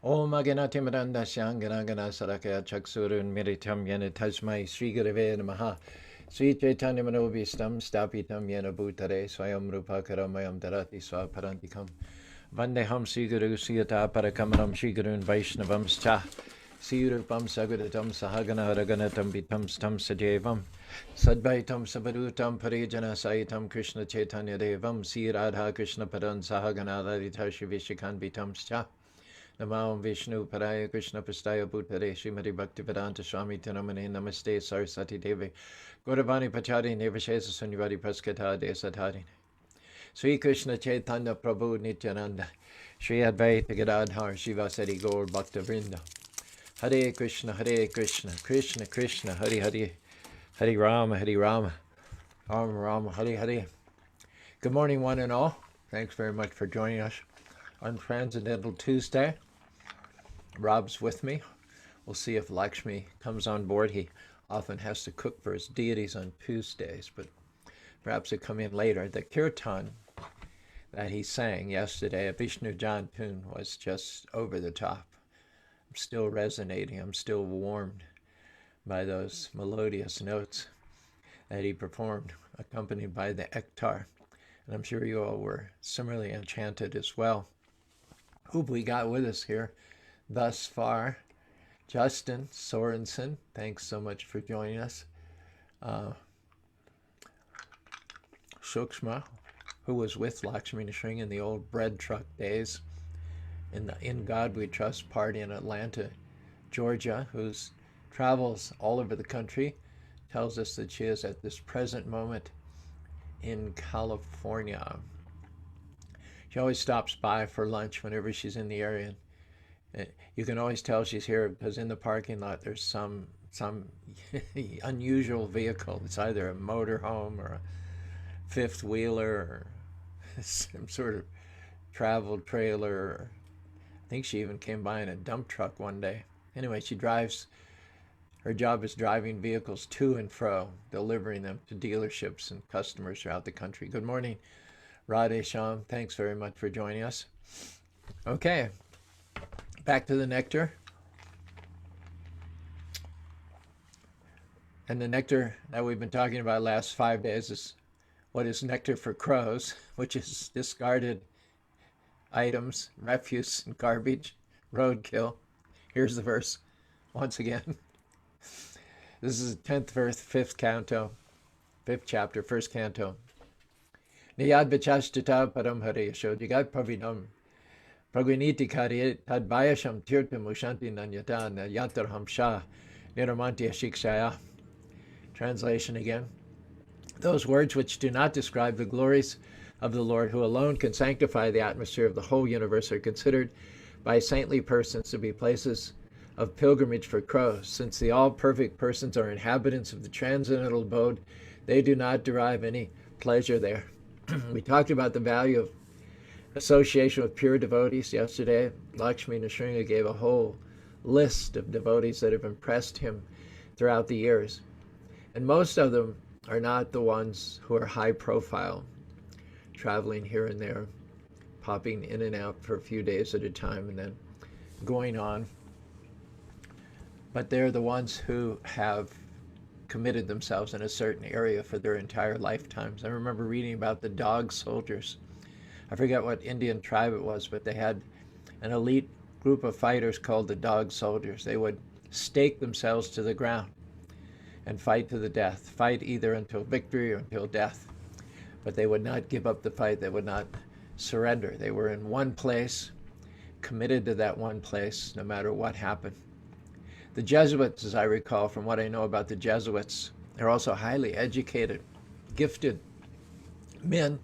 Om Aganatimranda Shanganagana Sarakaya Chaksurun Miritam Yena Tasmai Sri Gurave Namaha Sri Chaitanya Manobhistam Stapitam Yena Bhutare Swayam Rupakaramayam Darati Swaparantikam Vandeham Sri Guru Siyata Parakamaram Sri Gurun Vaishnavam Scha Sri Rupam Saguratam Sahagana Raganatam Vitam Stam Sajevam Sadvaitam Sabadutam Parijana Saitam Krishna Chaitanya Devam Sri Radha Krishna Padan Sahagana Lalita Shivishikan Vitam Scha Namo Vishnu Paraya Krishna Pastaya Bhutare Srimati Bhaktivedanta Swami Tinamane Namaste Sarasati Devi Gauravani Pachari Nevashesa Sunyavadi Praskata Desatari Sri Krishna Chaitanya Prabhu Nityananda Sri Advaita Gadadhar Shivasati Gaur Bhakta Vrinda Hare Krishna Krishna Krishna Hare Hare Hare Rama Rama Rama Hare Hare. Good morning one and all. Thanks very much for joining us on Transcendental Tuesday. Rob's with me. We'll see if Lakshmi comes on board. He often has to cook for his deities on Tuesdays, but perhaps he'll come in later. The kirtan that he sang yesterday, a Vishnu Jan tune, was just over the top. I'm still resonating. I'm still warmed by those melodious notes that he performed, accompanied by the ektar. And I'm sure you all were similarly enchanted as well. Who we got with us here thus far? Justin Sorensen, thanks so much for joining us. Shukshma, who was with Lakshmi Nrsimha in the old bread truck days, in the In God We Trust party in Atlanta, Georgia, whose travels all over the country, tells us that she is at this present moment in California. She always stops by for lunch whenever she's in the area. You can always tell she's here because in the parking lot there's some unusual vehicle. It's either a motorhome or a fifth wheeler or some sort of travel trailer. I think she even came by in a dump truck one day. Anyway, she drives. Her job is driving vehicles to and fro, delivering them to dealerships and customers throughout the country. Good morning, Radhe Sham. Thanks very much for joining us. Okay, back to the nectar. And the nectar that we've been talking about the last 5 days is what is nectar for crows, which is discarded items, refuse, and garbage, roadkill. Here's the verse once again. This is the 10th verse, 5th canto, 5th chapter, 1st canto. Niyad vichashtita param hare yashodhigat pravidam pragviniti karye tadvayasham tirtam ushanti nanyata nayantarham shah niramanti ashikshaya. Translation again. Those words which do not describe the glories of the Lord, who alone can sanctify the atmosphere of the whole universe, are considered by saintly persons to be places of pilgrimage for crows. Since the all-perfect persons are inhabitants of the transcendental abode, they do not derive any pleasure there. We talked about the value of association with pure devotees yesterday. Lakshmi Nrsimha gave a whole list of devotees that have impressed him throughout the years. And most of them are not the ones who are high profile, traveling here and there, popping in and out for a few days at a time and then going on. But they're the ones who have committed themselves in a certain area for their entire lifetimes. I remember reading about the dog soldiers. I forget what Indian tribe it was, but they had an elite group of fighters called the dog soldiers. They would stake themselves to the ground and fight to the death, fight either until victory or until death. But they would not give up the fight. They would not surrender. They were in one place, committed to that one place, no matter what happened. The Jesuits, as I recall from what I know about the Jesuits, they're also highly educated, gifted men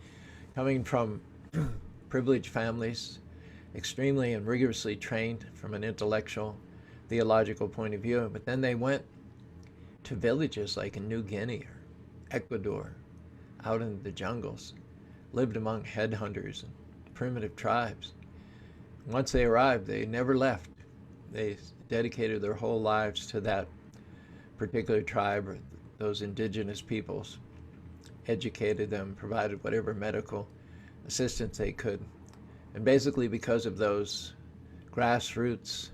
coming from privileged families, extremely and rigorously trained from an intellectual, theological point of view. But then they went to villages like in New Guinea or Ecuador, out in the jungles, lived among headhunters and primitive tribes. Once they arrived, they never left. They dedicated their whole lives to that particular tribe or those indigenous peoples, educated them, provided whatever medical assistance they could. And basically because of those grassroots,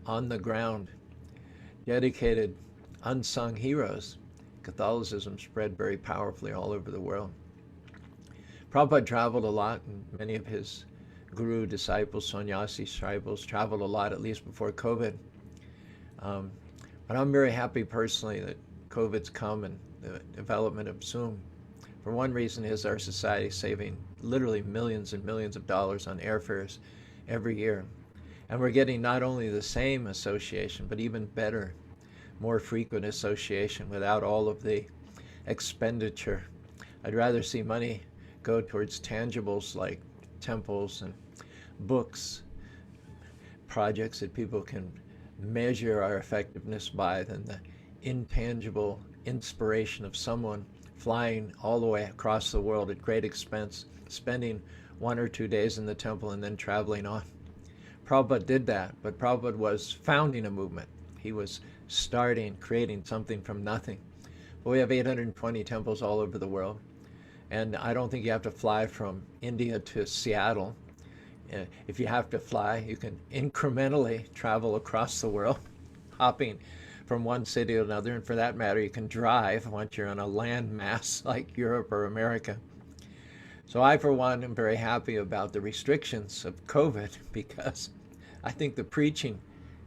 on the ground, dedicated, unsung heroes. Catholicism spread very powerfully all over the world. Prabhupada traveled a lot, and many of his guru disciples, sannyasi disciples, traveled a lot, at least before COVID. But I'm very happy personally that COVID's come and the development of Zoom. For one reason is our society saving literally millions and millions of dollars on airfares every year. And we're getting not only the same association, but even better, more frequent association without all of the expenditure. I'd rather see money go towards tangibles like temples and books, projects that people can measure our effectiveness by, than the intangible inspiration of someone flying all the way across the world at great expense, spending 1 or 2 days in the temple and then traveling on. Prabhupada did that, but Prabhupada was founding a movement. He was creating something from nothing. But we have 820 temples all over the world, and I don't think you have to fly from India to Seattle. If you have to fly, you can incrementally travel across the world, hopping from one city to another, and for that matter, you can drive once you're on a land mass like Europe or America. So I, for one, am very happy about the restrictions of COVID, because I think the preaching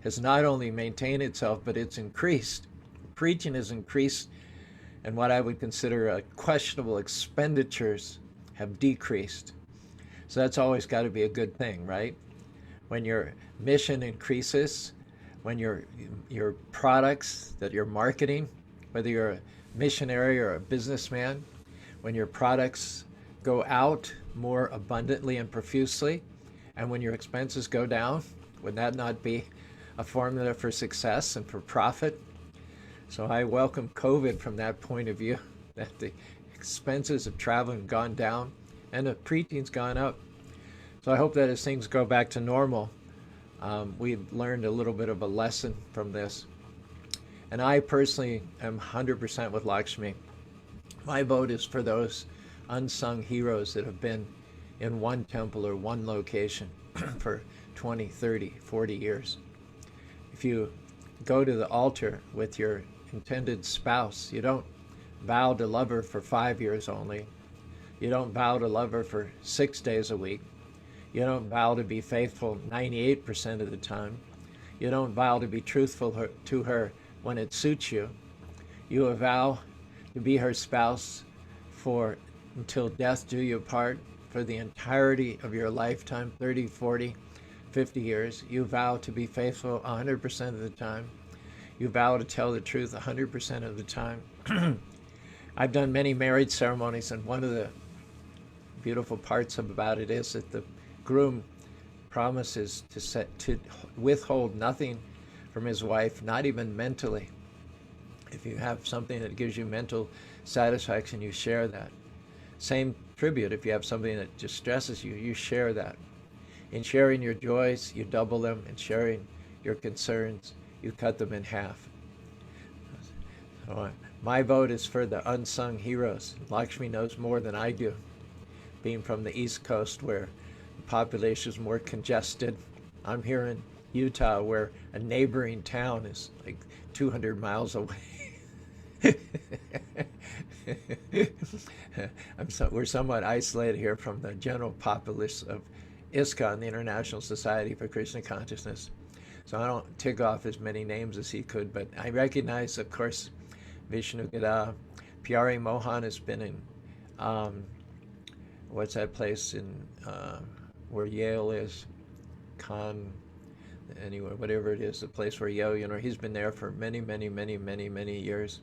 has not only maintained itself, but it's increased. Preaching has increased, and what I would consider questionable expenditures have decreased. So that's always got to be a good thing, right? When your mission increases, when your products that you're marketing, whether you're a missionary or a businessman, when your products go out more abundantly and profusely, and when your expenses go down, would that not be a formula for success and for profit? So I welcome COVID from that point of view, that the expenses of traveling have gone down and the preaching's gone up. So I hope that as things go back to normal, we've learned a little bit of a lesson from this. And I personally am 100% with Lakshmi. My vote is for those unsung heroes that have been in one temple or one location for 20, 30, 40 years. If you go to the altar with your intended spouse, you don't vow to love her for 5 years only. You don't vow to love her for 6 days a week. You don't vow to be faithful 98% of the time. You don't vow to be truthful to her when it suits you. You vow to be her spouse for until death do you part, for the entirety of your lifetime, 30, 40, 50 years. You vow to be faithful 100% of the time. You vow to tell the truth 100% of the time. I've done many marriage ceremonies, and one of the beautiful parts about it is that the groom promises to withhold nothing from his wife, not even mentally. If you have something that gives you mental satisfaction, you share that. Same tribute, if you have something that distresses you, you share that. In sharing your joys, you double them. In sharing your concerns, you cut them in half. So my vote is for the unsung heroes. Lakshmi knows more than I do, being from the East Coast where the population is more congested. I'm here in Utah where a neighboring town is like 200 miles away. We're somewhat isolated here from the general populace of iskcon, the International Society for Krishna Consciousness. So I don't tick off as many names as he could, but I recognize, of course, Vishnu Gada. Pyari Mohan has been in, what's that place in where Yale is? Anyway, whatever it is, the place where Yale, he's been there for many, many, many, many, many years.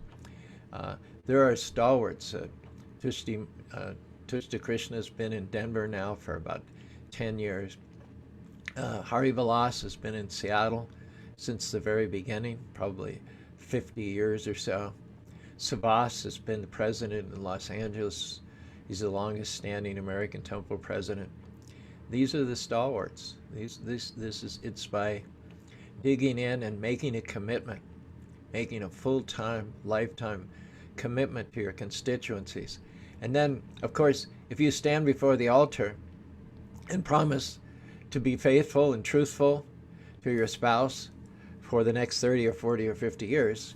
There are stalwarts. Tushti Krishna has been in Denver now for about 10 years. Hari Vilas has been in Seattle since the very beginning, probably 50 years or so. Subhas has been the president in Los Angeles. He's the longest standing American temple president. These are the stalwarts. It's by digging in and making a commitment, making a full-time, lifetime commitment to your constituencies. And then, of course, if you stand before the altar and promise to be faithful and truthful to your spouse for the next 30 or 40 or 50 years,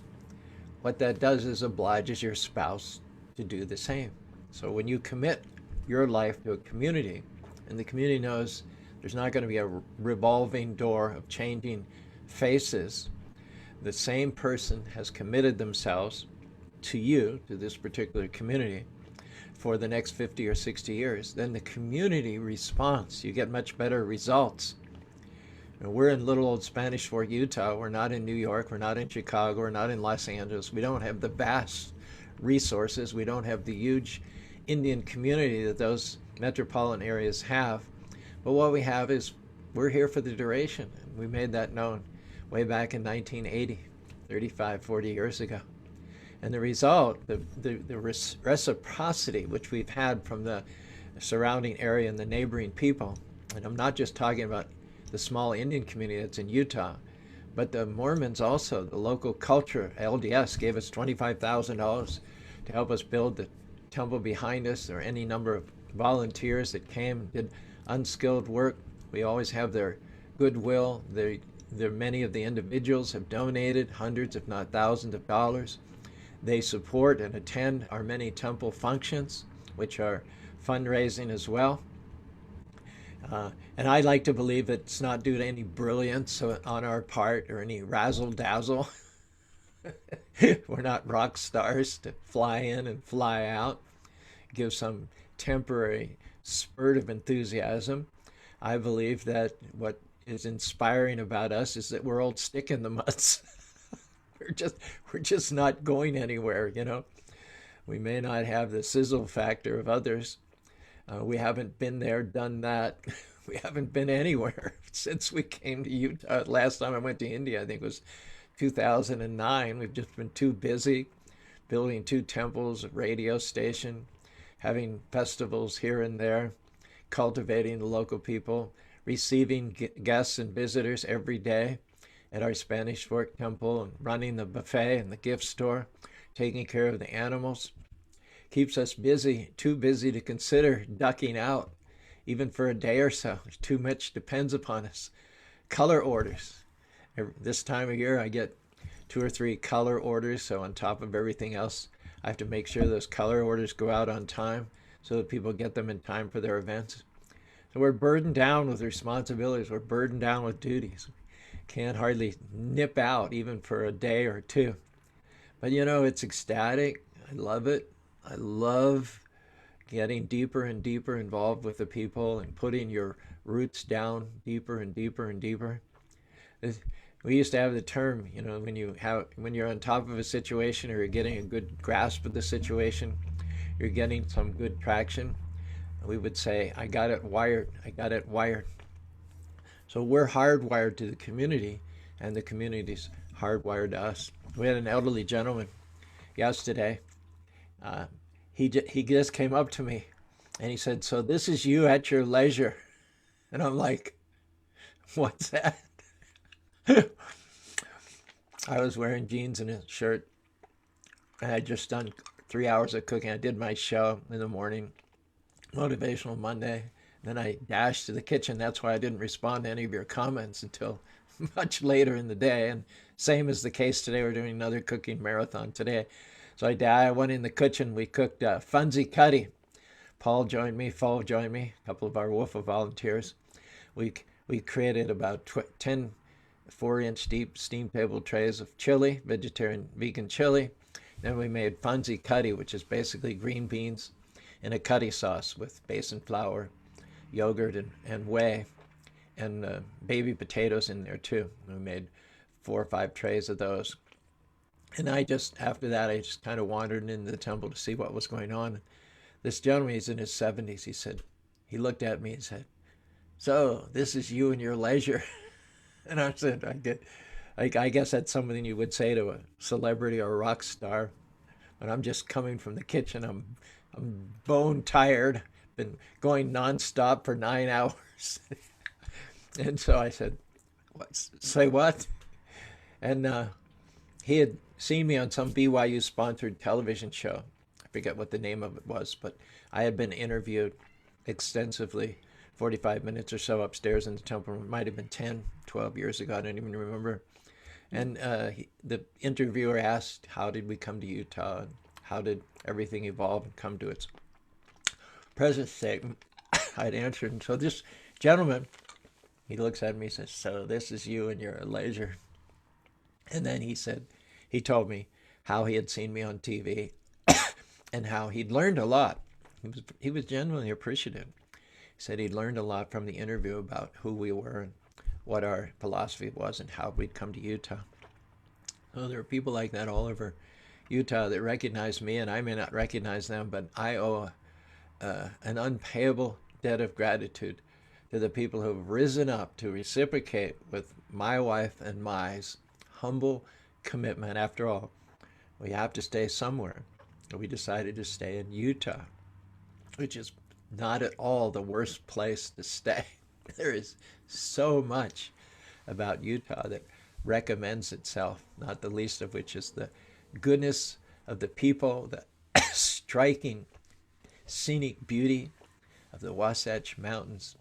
what that does is obliges your spouse to do the same. So when you commit your life to a community, and the community knows there's not going to be a revolving door of changing faces, the same person has committed themselves to you, to this particular community, for the next 50 or 60 years, then the community responds. You get much better results. And we're in little old Spanish Fork, Utah. We're not in New York. We're not in Chicago. We're not in Los Angeles. We don't have the vast resources. We don't have the huge Indian community that those metropolitan areas have. But what we have is we're here for the duration. And we made that known way back in 1980, 35, 40 years ago. And the result, the reciprocity which we've had from the surrounding area and the neighboring people, and I'm not just talking about the small Indian community that's in Utah, but the Mormons also, the local culture, LDS, gave us $25,000 to help us build the temple behind us, or any number of volunteers that came, did unskilled work. We always have their goodwill. Many of the individuals have donated hundreds, if not thousands of dollars. They support and attend our many temple functions, which are fundraising as well. And I like to believe it's not due to any brilliance on our part or any razzle-dazzle. We're not rock stars to fly in and fly out, give some temporary spurt of enthusiasm. I believe that what is inspiring about us is that we're old stick in the muds. We're just not going anywhere, you know. We may not have the sizzle factor of others. We haven't been there, done that. We haven't been anywhere since we came to Utah. Last time I went to India, I think it was 2009. We've just been too busy building 2 temples, a radio station, having festivals here and there, cultivating the local people, receiving guests and visitors every day at our Spanish Fork Temple, and running the buffet and the gift store, taking care of the animals. Keeps us busy, too busy to consider ducking out, even for a day or so. Too much depends upon us. Color orders. This time of year, I get 2 or 3 color orders, so on top of everything else, I have to make sure those color orders go out on time so that people get them in time for their events. So we're burdened down with responsibilities. We're burdened down with duties. Can't hardly nip out even for a day or 2. But you know, it's ecstatic. I love it. I love getting deeper and deeper involved with the people and putting your roots down deeper and deeper and deeper. We used to have the term, you know, when you're on top of a situation, or you're getting a good grasp of the situation, you're getting some good traction, we would say, I got it wired. I got it wired. So we're hardwired to the community, and the community's hardwired to us. We had an elderly gentleman yesterday. He just came up to me and he said, "So this is you at your leisure." And I'm like, "What's that?" I was wearing jeans and a shirt. I had just done 3 hours of cooking. I did my show in the morning, Motivational Monday. Then I dashed to the kitchen. That's why I didn't respond to any of your comments until much later in the day. And same is the case today. We're doing another cooking marathon today. So I went in the kitchen. We cooked Funzy Cuddy. Paul joined me. Paul joined me. A couple of our WUFA volunteers. We created about 10 4-inch deep steam table trays of chili, vegetarian, vegan chili. Then we made Funzy Cuddy, which is basically green beans in a cuddy sauce with basin flour, yogurt, and whey, and baby potatoes in there too. We made 4 or 5 trays of those. And after that, I just kind of wandered into the temple to see what was going on. This gentleman, he's in his 70s. He looked at me and said, "So this is you and your leisure." And I said, I guess that's something you would say to a celebrity or a rock star. But I'm just coming from the kitchen. I'm bone tired. Been going nonstop for 9 hours. And so I said, "What? Say what?" And he had seen me on some BYU sponsored television show. I forget what the name of it was, but I had been interviewed extensively 45 minutes or so upstairs in the temple room. It might have been 10, 12 years ago. I don't even remember. And the interviewer asked, how did we come to Utah? And how did everything evolve and come to its present state? I'd answered. And so this gentleman, he looks at me and says, so this is you and you're a laser. And then he told me how he had seen me on TV and how he'd learned a lot. He was genuinely appreciative. He said he'd learned a lot from the interview about who we were and what our philosophy was and how we'd come to Utah. So there are people like that all over Utah that recognize me, and I may not recognize them, but I owe an unpayable debt of gratitude to the people who have risen up to reciprocate with my wife and my's humble commitment. After all, we have to stay somewhere. We decided to stay in Utah, which is not at all the worst place to stay. There is so much about Utah that recommends itself, not the least of which is the goodness of the people, the striking scenic beauty of the Wasatch Mountains,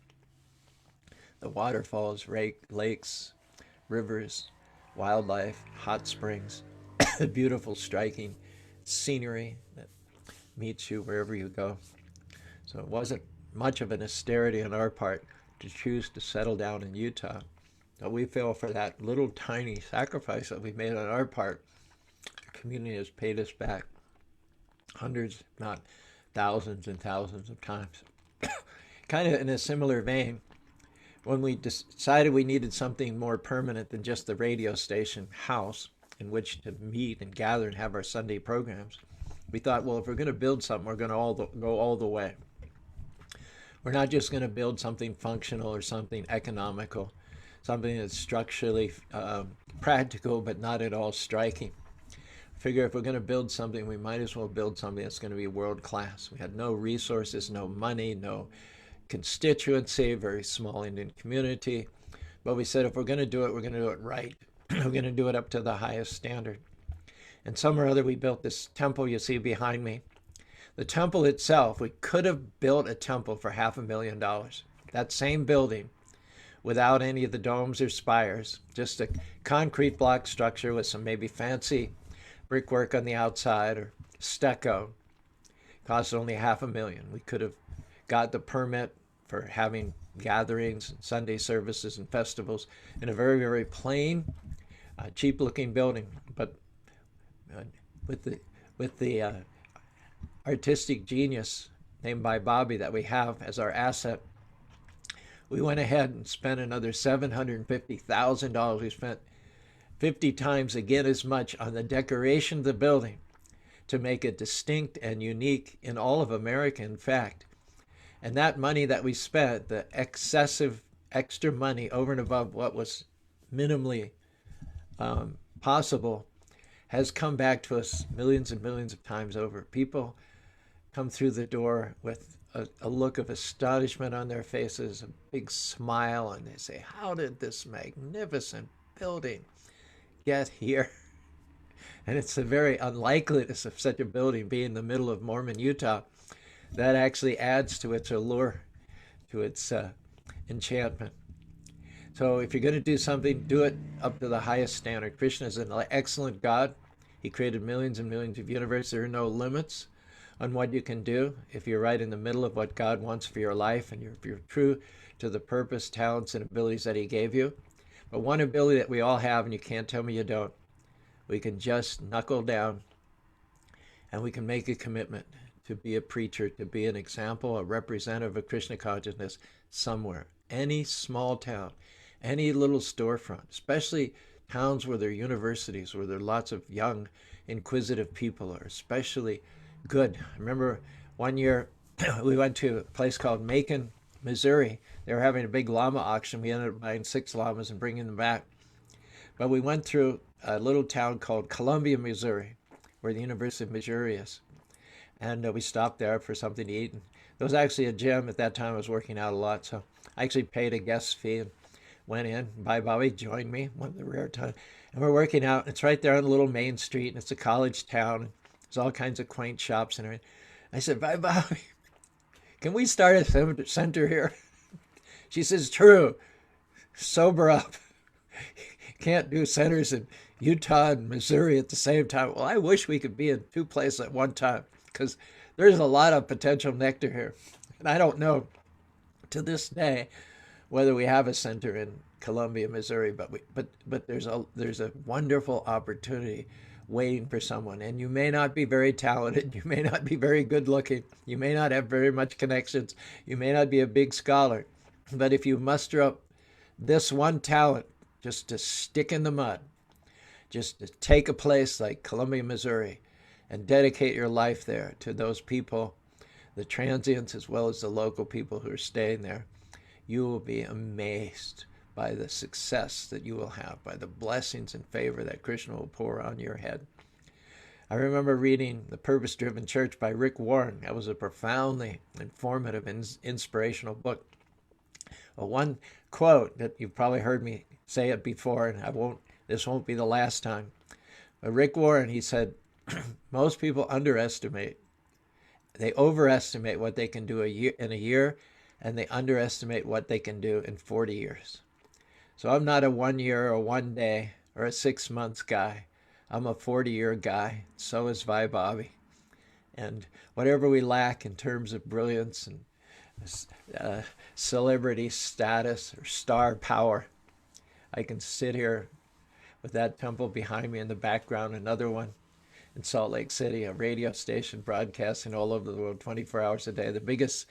the waterfalls, lakes, rivers, wildlife, hot springs, the beautiful striking scenery that meets you wherever you go. So it wasn't much of an austerity on our part to choose to settle down in Utah. But we feel for that little tiny sacrifice that we made on our part, the community has paid us back hundreds, if not thousands and thousands of times. Kind of in a similar vein, when we decided we needed something more permanent than just the radio station house in which to meet and gather and have our Sunday programs, we thought, well, if we're going to build something, we're going to go all the way. We're not just going to build something functional or something economical, something that's structurally practical but not at all striking. Figure if we're going to build something, we might as well build something that's going to be world class. We had no resources, no money, no constituency, very small Indian community. But we said if we're going to do it, we're going to do it right. We're going to do it up to the highest standard. And some or other, we built this temple you see behind me. The temple itself, we could have built a temple for $500,000. That same building, without any of the domes or spires, just a concrete block structure with some maybe fancy brickwork on the outside or stucco, cost only $500,000. We could have got the permit for having gatherings and Sunday services and festivals in a very, very plain, cheap-looking building. But with the artistic genius named by Bobby that we have as our asset, we went ahead and spent another $750,000. We spent 50 times again as much on the decoration of the building to make it distinct and unique in all of America, in fact. And that money that we spent, the excessive extra money over and above what was minimally possible, has come back to us millions and millions of times over. People come through the door with a look of astonishment on their faces, a big smile, and they say, how did this magnificent building get here? And it's the very unlikeliness of such a building being in the middle of Mormon Utah that actually adds to its allure, to its enchantment. So if you're going to do something, do it up to the highest standard. Krishna is an excellent God. He created millions and millions of universes. There are no limits on what you can do if you're right in the middle of what God wants for your life and if you're true to the purpose, talents, and abilities that he gave you. But one ability that we all have, and you can't tell me you don't, we can just knuckle down and we can make a commitment to be a preacher, to be an example, a representative of Krishna consciousness somewhere. Any small town, any little storefront, especially towns where there are universities, where there are lots of young, inquisitive people, are especially good. I remember one year we went to a place called Macon, Missouri. They were having a big llama auction. We ended up buying 6 llamas and bringing them back. But we went through a little town called Columbia, Missouri, where the University of Missouri is. And we stopped there for something to eat. And there was actually a gym. At that time, I was working out a lot. So I actually paid a guest fee and went in. Bobby joined me, one of the rare times. And we're working out. It's right there on the little main street. And it's a college town. There's all kinds of quaint shops and everything. I said, Bobby, can we start a center here? She says, true, sober up. Can't do centers in Utah and Missouri at the same time. Well, I wish we could be in two places at one time because there's a lot of potential nectar here. And I don't know to this day whether we have a center in Columbia, Missouri, but there's a wonderful opportunity waiting for someone. And you may not be very talented, you may not be very good looking, you may not have very much connections, you may not be a big scholar, but if you muster up this one talent just to stick in the mud, just to take a place like Columbia, Missouri, and dedicate your life there to those people, the transients as well as the local people who are staying there, you will be amazed by the success that you will have, by the blessings and favor that Krishna will pour on your head. I remember reading The Purpose-Driven Church by Rick Warren. That was a profoundly informative and inspirational book. One quote that you've probably heard me say it before, and this won't be the last time. But Rick Warren, he said, most people they overestimate what they can do in a year, and they underestimate what they can do in 40 years. So I'm not a 1 year or 1 day or a 6 months guy. I'm a 40-year guy. So is Vaibhavi. And whatever we lack in terms of brilliance and celebrity status or star power, I can sit here with that temple behind me in the background, another one in Salt Lake City, a radio station broadcasting all over the world 24 hours a day, the biggest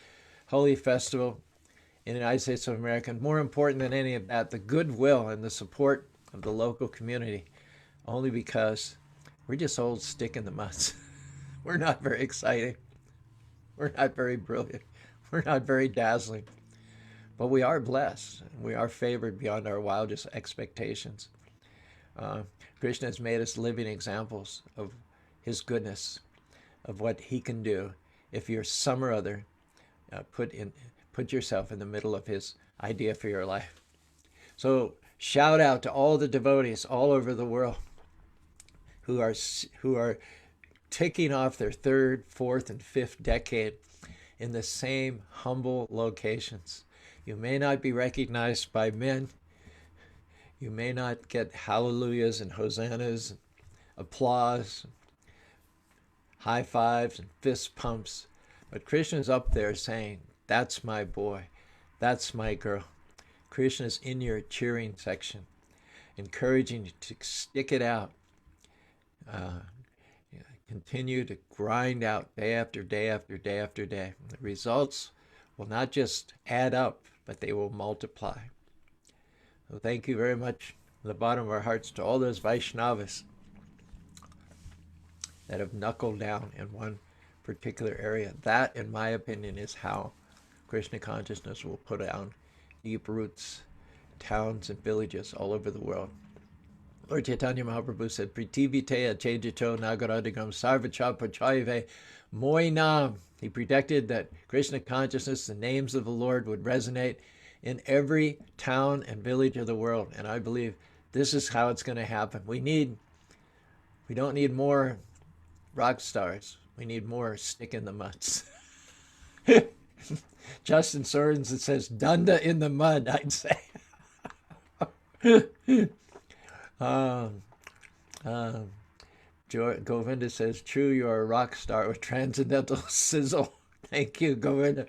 holy festival in the United States of America. And more important than any of that, the goodwill and the support of the local community, only because we're just old stick in the muds. We're not very exciting. We're not very brilliant. We're not very dazzling. But we are blessed. We are favored beyond our wildest expectations. Krishna has made us living examples of his goodness, of what he can do if you're some or other put yourself in the middle of his idea for your life. So shout out to all the devotees all over the world who are ticking off their third, fourth, and fifth decade in the same humble locations. You may not be recognized by men. You may not get hallelujahs and hosannas, and applause, high fives and fist pumps. But Krishna's up there saying, that's my boy, that's my girl. Krishna's in your cheering section, encouraging you to stick it out. Continue to grind out day after day after day after day. The results will not just add up, but they will multiply. So thank you very much from the bottom of our hearts to all those Vaishnavas that have knuckled down in one particular area. That, in my opinion, is how Krishna consciousness will put down deep roots, towns and villages all over the world. Lord Chaitanya Mahaprabhu said, Pritivite achejacho nagaradigam sarvacha pachaive moinam. He predicted that Krishna consciousness, the names of the Lord, would resonate in every town and village of the world. And I believe this is how it's going to happen. We don't need more rock stars. We need more stick in the muds. Justin Sorensen says, Dunda in the mud, I'd say. Govinda says, true, you're a rock star with transcendental sizzle. Thank you, Govinda.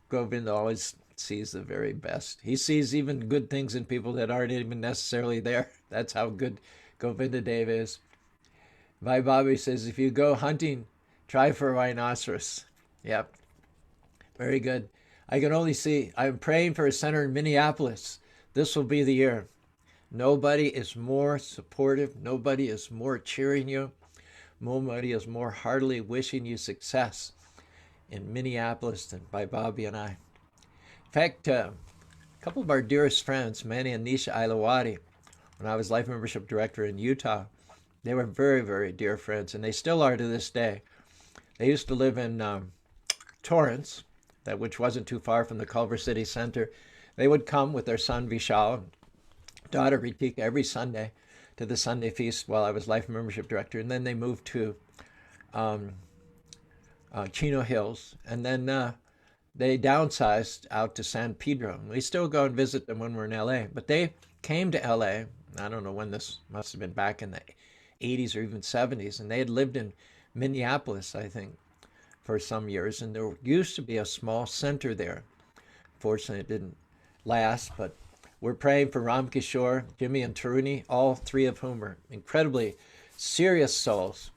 Govinda always sees the very best. He sees even good things in people that aren't even necessarily there. That's how good Govinda Dev is. Vaibhavi says, if you go hunting, try for a rhinoceros. Yep. Very good. I'm praying for a center in Minneapolis. This will be the year. Nobody is more supportive. Nobody is more cheering you. Nobody is more heartily wishing you success in Minneapolis than Vaibhavi and I. In fact, a couple of our dearest friends, Manny and Nisha Ailawadi, when I was Life Membership Director in Utah, they were very, very dear friends, and they still are to this day. They used to live in Torrance, which wasn't too far from the Culver City Center. They would come with their son Vishal and daughter Ritika every Sunday to the Sunday feast while I was Life Membership Director, and then they moved to Chino Hills, and then they downsized out to San Pedro. We still go and visit them when we're in LA, but they came to LA. I don't know when, this must have been back in the 80s or even 70s, and they had lived in Minneapolis, I think, for some years, and there used to be a small center there. Fortunately, it didn't last, but we're praying for Ram Kishore, Jimmy, and Taruni, all three of whom are incredibly serious souls,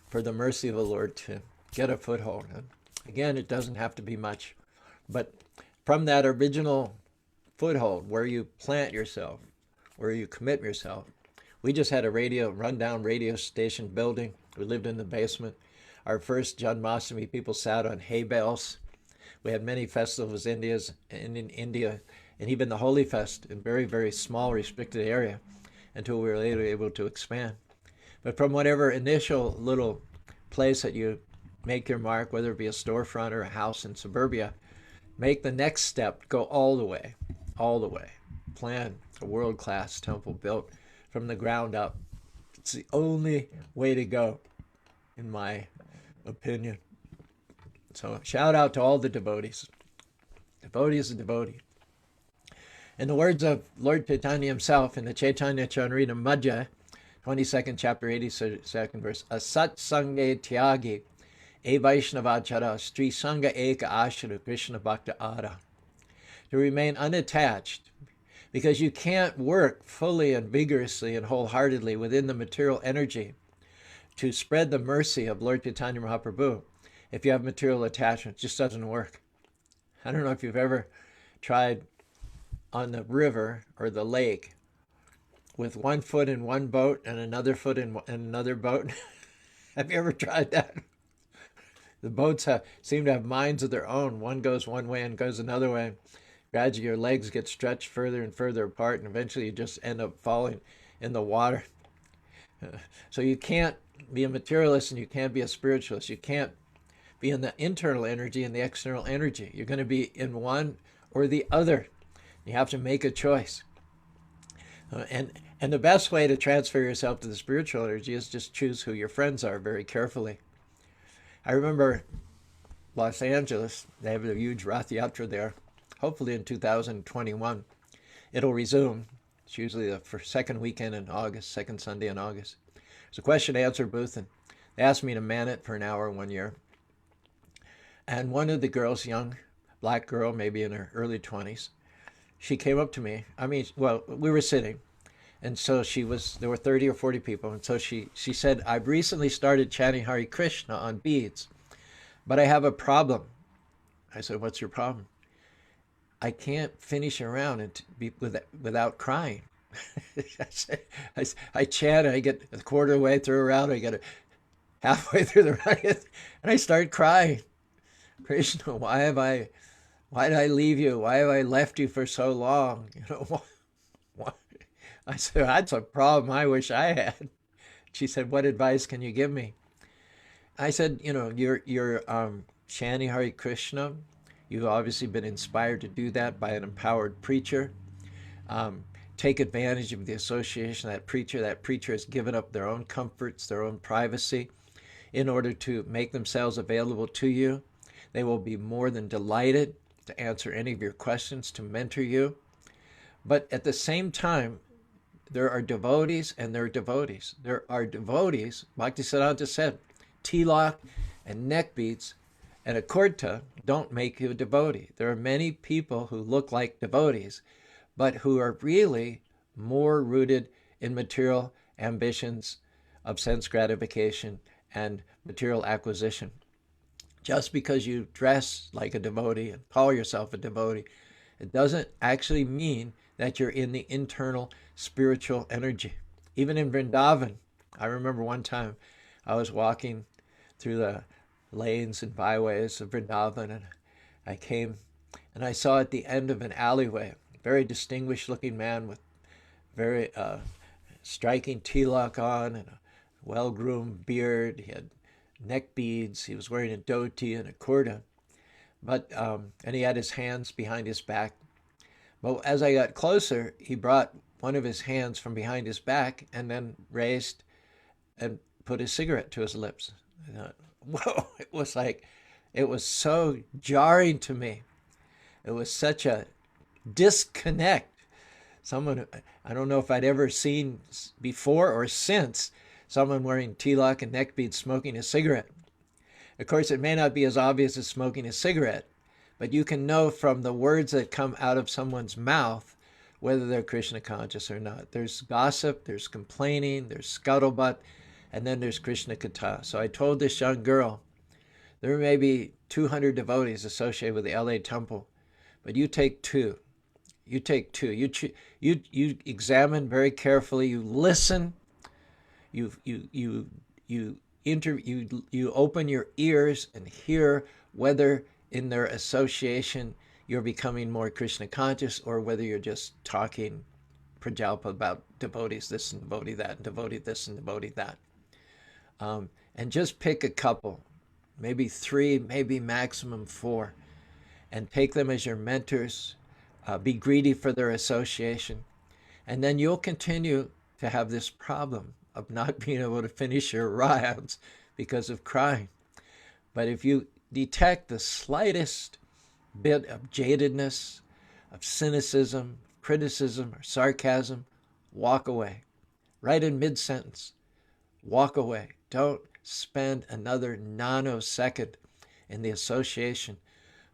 for the mercy of the Lord to get a foothold. And again, it doesn't have to be much, but from that original foothold where you plant yourself, where you commit yourself. We just had a rundown radio station building. We lived in the basement. Our first Janmashtami, people sat on hay bales. We had many festivals in India, and even the Holy Fest in very, very small, restricted area until we were later able to expand. But from whatever initial little place that you make your mark, whether it be a storefront or a house in suburbia, make the next step, go all the way, all the way. Plan a world-class temple built from the ground up. It's the only way to go, in my opinion. So shout out to all the devotees. Devotee is a devotee. In the words of Lord Chaitanya himself in the Chaitanya Charanamrita Madhya, 22nd chapter, 82nd verse, Asat Sange Tyagi E Vaishnavachara Stri Sangha Eka Ashra Krishna Bhakta Ara. To remain unattached, because you can't work fully and vigorously and wholeheartedly within the material energy to spread the mercy of Lord Chaitanya Mahaprabhu if you have material attachment. It just doesn't work. I don't know if you've ever tried on the river or the lake with one foot in one boat and another foot in another boat. Have you ever tried that? The boats seem to have minds of their own. One goes one way and goes another way. Gradually your legs get stretched further and further apart, and eventually you just end up falling in the water. So you can't be a materialist and you can't be a spiritualist. You can't be in the internal energy and the external energy. You're going to be in one or the other. You have to make a choice. And the best way to transfer yourself to the spiritual energy is just choose who your friends are very carefully. I remember Los Angeles, they have a huge Rath Yatra there. Hopefully in 2021, it'll resume. It's usually the second weekend in August, second Sunday in August. It's a question and answer booth, and they asked me to man it for an hour one year. And one of the girls, young black girl, maybe in her early 20s, she came up to me. We were sitting, and so there were 30 or 40 people, and so she said, I've recently started chanting Hare Krishna on beads, but I have a problem. I said, what's your problem? I can't finish a round without crying. I chant, I get a quarter way through a round, I get halfway through the round, and I start crying. Krishna, why did I leave you? Why have I left you for so long? Why? I said, that's a problem I wish I had. She said, what advice can you give me? I said, you're chanting Hare Krishna. You've obviously been inspired to do that by an empowered preacher. Take advantage of the association of that preacher. That preacher has given up their own comforts, their own privacy, in order to make themselves available to you. They will be more than delighted to answer any of your questions, to mentor you. But at the same time, there are devotees and there are devotees. There are devotees, Bhaktisiddhanta said, tilak and neck beads and a kurta don't make you a devotee. There are many people who look like devotees, but who are really more rooted in material ambitions of sense gratification and material acquisition. Just because you dress like a devotee and call yourself a devotee, it doesn't actually mean that you're in the internal spiritual energy. Even in Vrindavan, I remember one time I was walking through the lanes and byways of Vrindavan, and I came and I saw at the end of an alleyway a very distinguished looking man with very striking tilak on and a well-groomed beard. He had neck beads. He was wearing a dhoti and a kurta, and he had his hands behind his back. But as I got closer, he brought one of his hands from behind his back and then raised and put his cigarette to his lips. I thought, whoa, it was like It was so jarring to me. It was such a disconnect. Someone, I don't know if I'd ever seen before or since someone wearing tilak and neck beads smoking a cigarette. Of course, it may not be as obvious as smoking a cigarette, but you can know from the words that come out of someone's mouth whether they're Krishna conscious or not. There's gossip, there's complaining, there's scuttlebutt, and then there's Krishna Katha. So I told this young girl, there may be 200 devotees associated with the LA temple, but you take two. You take two. You examine very carefully. You listen. You open your ears and hear whether in their association you're becoming more Krishna conscious or whether you're just talking prajalpa about devotees this and devotee that and devotee this and devotee that. And just pick a couple, maybe 3, maybe maximum 4, and take them as your mentors. Be greedy for their association. And then you'll continue to have this problem of not being able to finish your rounds because of crying. But if you detect the slightest bit of jadedness, of cynicism, criticism, or sarcasm, walk away. Right in mid-sentence, walk away. Don't spend another nanosecond in the association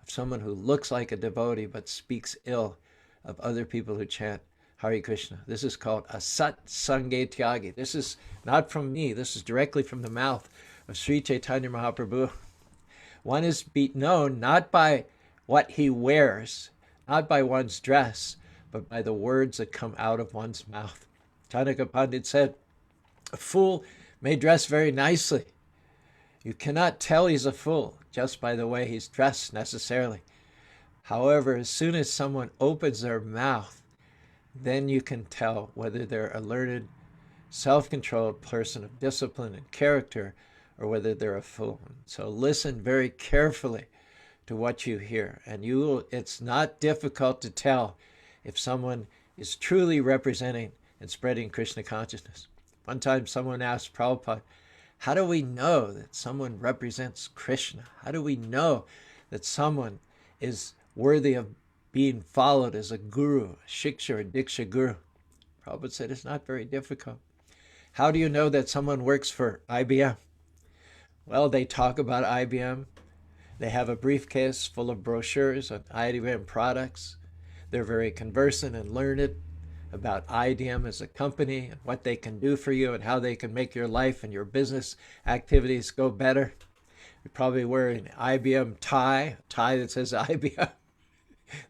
of someone who looks like a devotee but speaks ill of other people who chant Hare Krishna. This is called Asat Sange Tyagi. This is not from me. This is directly from the mouth of Sri Chaitanya Mahaprabhu. One is known not by what he wears, not by one's dress, but by the words that come out of one's mouth. Chanaka Pandit said, a fool may dress very nicely. You cannot tell he's a fool just by the way he's dressed necessarily. However, as soon as someone opens their mouth, then you can tell whether they're a learned, self-controlled person of discipline and character or whether they're a fool. So listen very carefully to what you hear. And it's not difficult to tell if someone is truly representing and spreading Krishna consciousness. One time someone asked Prabhupada, how do we know that someone represents Krishna? How do we know that someone is worthy of being followed as a guru, a shiksha or diksha guru? Prabhupada said it's not very difficult. How do you know that someone works for IBM? Well, they talk about IBM. They have a briefcase full of brochures on IBM products. They're very conversant and learned about IBM as a company and what they can do for you and how they can make your life and your business activities go better. You're probably wearing an IBM tie, a tie that says IBM.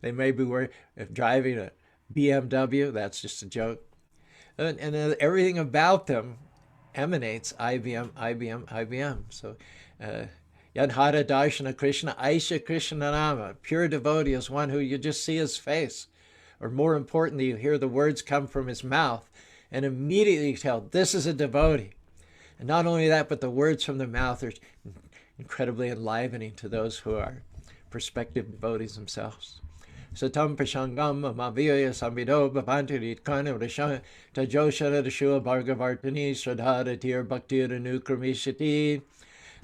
They may be driving a BMW. That's just a joke. And everything about them emanates IBM, IBM, IBM. So, Yadhara Darshana Krishna, Aisha Krishna Nama. Pure devotee is one who you just see his face. Or more importantly, you hear the words come from his mouth and immediately you tell, this is a devotee. And not only that, but the words from the mouth are incredibly enlivening to those who are prospective devotees themselves. Satam Prashangam Maviya Sambido Bhavanti Iskcon Rishana Tajoshara Rishua Bhargavartani Shradhara Tir Bhakti Nukramishati.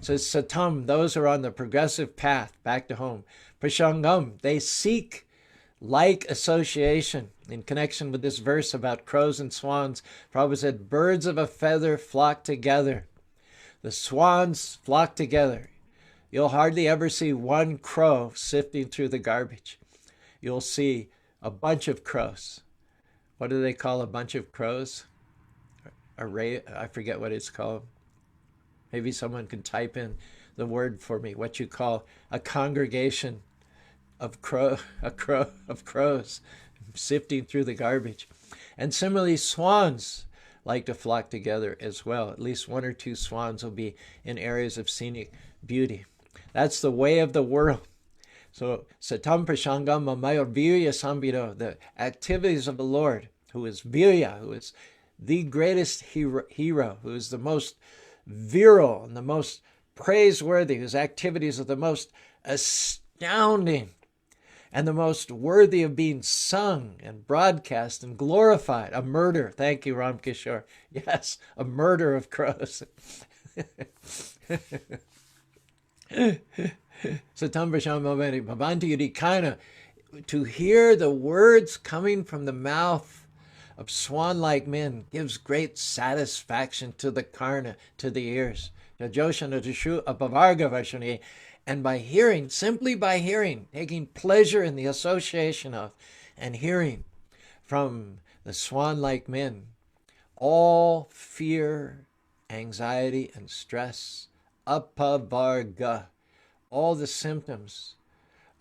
So Satam, those who are on the progressive path back to home. Prashangam, they seek like association. In connection with this verse about crows and swans, Prabhupada said, birds of a feather flock together. The swans flock together. You'll hardly ever see one crow sifting through the garbage. You'll see a bunch of crows. What do they call a bunch of crows? I forget what it's called. Maybe someone can type in the word for me, what you call a congregation of crows sifting through the garbage. And similarly, swans like to flock together as well. At least 1 or 2 swans will be in areas of scenic beauty. That's the way of the world. So, Satam Prashangam Mamayar Virya Sambido, the activities of the Lord, who is Virya, who is the greatest hero, who is the most virile and the most praiseworthy, whose activities are the most astounding and the most worthy of being sung and broadcast and glorified. A murder. Thank you, Ram Kishore. Yes, a murder of crows. Satam Vasham Bhavanti Yudikana, to hear the words coming from the mouth of swan-like men gives great satisfaction to the karna, to the ears. And by hearing, simply by hearing, taking pleasure in the association of and hearing from the swan-like men, all fear, anxiety, and stress, apavarga, all the symptoms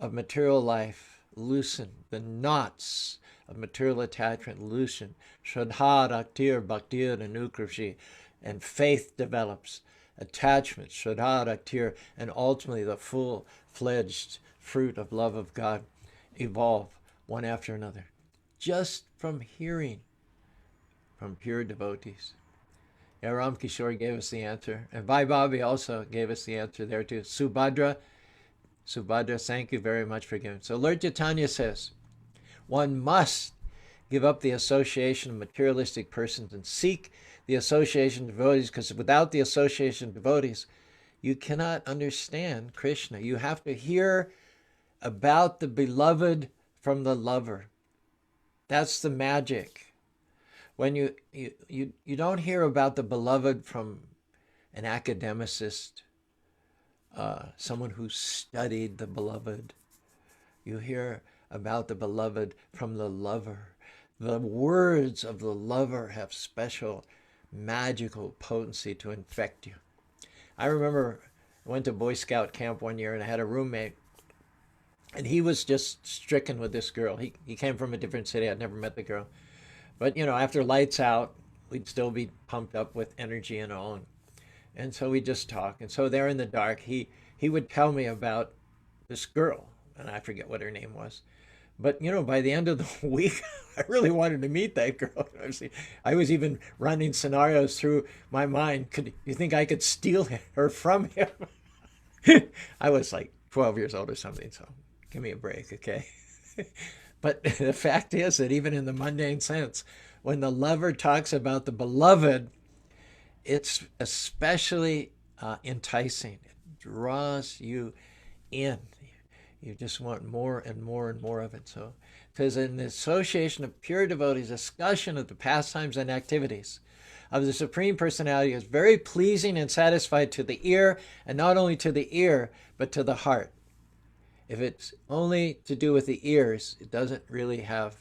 of material life loosen, the knots of material attachment loosen, shraddha, raktir, bhaktir, anukrishi, and faith develops, attachment, shraddha, raktir, and ultimately the full-fledged fruit of love of God evolve one after another, just from hearing from pure devotees. Yeah, Ram Kishore gave us the answer, and Bhai Bobby also gave us the answer there too. Subhadra, thank you very much for giving. So Lord Chaitanya says, one must give up the association of materialistic persons and seek the association of devotees, because without the association of devotees, you cannot understand Krishna. You have to hear about the beloved from the lover. That's the magic. When you don't hear about the beloved from an academicist, someone who studied the beloved. You hear about the beloved from the lover. The words of the lover have special magical potency to infect you. I remember I went to Boy Scout camp one year and I had a roommate, and he was just stricken with this girl. He came from a different city. I'd never met the girl. But, after lights out, we'd still be pumped up with energy and all. And so we just talk. And so there in the dark, he would tell me about this girl, and I forget what her name was. But, by the end of the week, I really wanted to meet that girl. I was even running scenarios through my mind. You think I could steal her from him? I was like 12 years old or something, so give me a break, okay? But the fact is that even in the mundane sense, when the lover talks about the beloved, it's especially enticing. It draws you in. You just want more and more and more of it. So, because in the association of pure devotees, discussion of the pastimes and activities of the Supreme Personality is very pleasing and satisfied to the ear, and not only to the ear, but to the heart. If it's only to do with the ears, it doesn't really have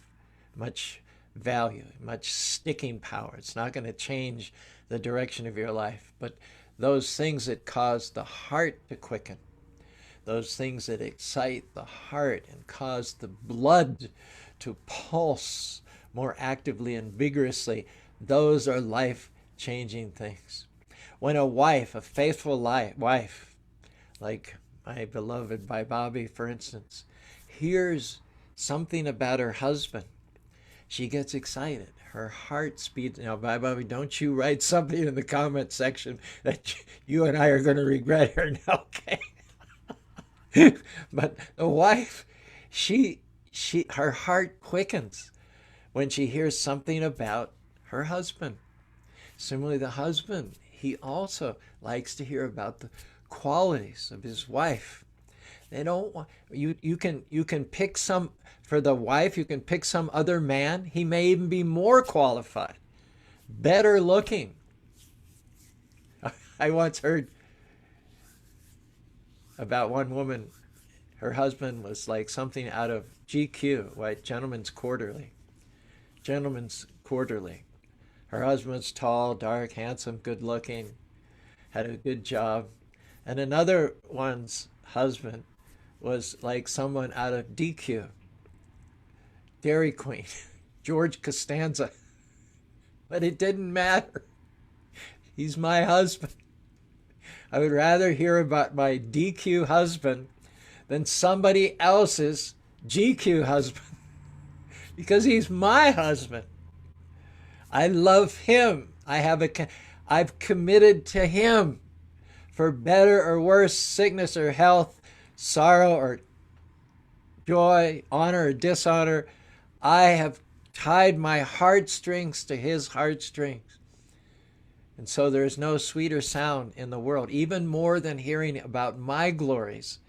much value, much sticking power. It's not going to change the direction of your life. But those things that cause the heart to quicken, those things that excite the heart and cause the blood to pulse more actively and vigorously, those are life-changing things. When a wife, a faithful wife, like my beloved Bhai Bobby, for instance, hears something about her husband, she gets excited. Her heart speeds. Now, Bhai Bobby, don't you write something in the comment section that you and I are going to regret here now, okay? But the wife, her heart quickens when she hears something about her husband. Similarly, the husband, he also likes to hear about the qualities of his wife. They don't want you can pick some for the wife. You can pick some other man. He may even be more qualified, better looking. I once heard about one woman. Her husband was like something out of GQ, right? Gentleman's Quarterly. Her husband was tall, dark, handsome, good looking, had a good job. And another one's husband was like someone out of DQ, Dairy Queen, George Costanza. But it didn't matter. He's my husband. I would rather hear about my DQ husband than somebody else's GQ husband, because he's my husband. I love him. I've committed to him. For better or worse, sickness or health, sorrow or joy, honor or dishonor, I have tied my heartstrings to his heartstrings. And so there is no sweeter sound in the world, even more than hearing about my glories.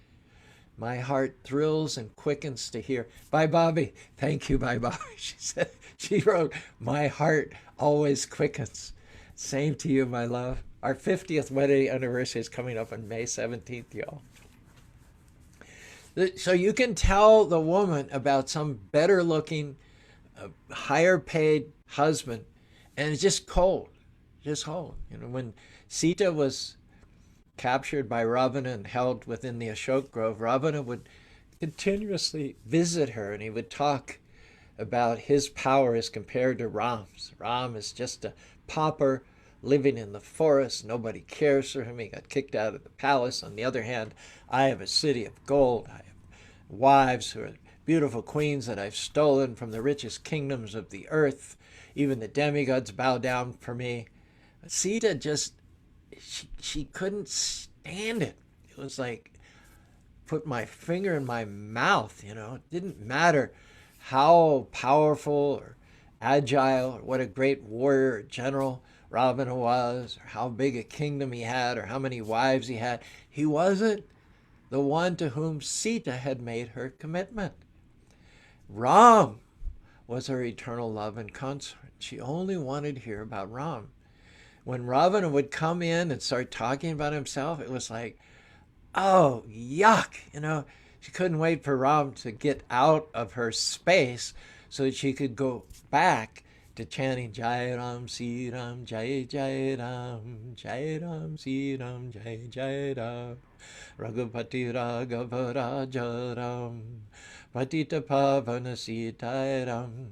My heart thrills and quickens to hear. Bye, Bobby. Thank you, bye, Bobby. She said, she wrote, my heart always quickens. Same to you, my love. Our 50th wedding anniversary is coming up on May 17th, y'all. So you can tell the woman about some better looking, higher paid husband, and it's just cold. Just cold. You know, when Sita was captured by Ravana and held within the Ashok Grove, Ravana would continuously visit her, and he would talk about his power as compared to Ram's. Ram is just a pauper living in the forest. Nobody cares for him. He got kicked out of the palace. On the other hand, I have a city of gold. I have wives who are beautiful queens that I've stolen from the richest kingdoms of the earth. Even the demigods bow down for me. Sita just, she couldn't stand it. It was like, put my finger in my mouth, you know. It didn't matter how powerful or agile or what a great warrior or general Ravana was, or how big a kingdom he had, or how many wives he had. He wasn't the one to whom Sita had made her commitment. Ram was her eternal love and consort. She only wanted to hear about Ram. When Ravana would come in and start talking about himself, it was like, oh, yuck. You know, she couldn't wait for Ram to get out of her space so that she could go back to chanting Jai Ram, Si Ram, Jai Jai Ram, Jai Ram, Si Ram, Jai Jai Ram, Raghupati Raghav Raja Ram, Patita Pavana Sita Ram,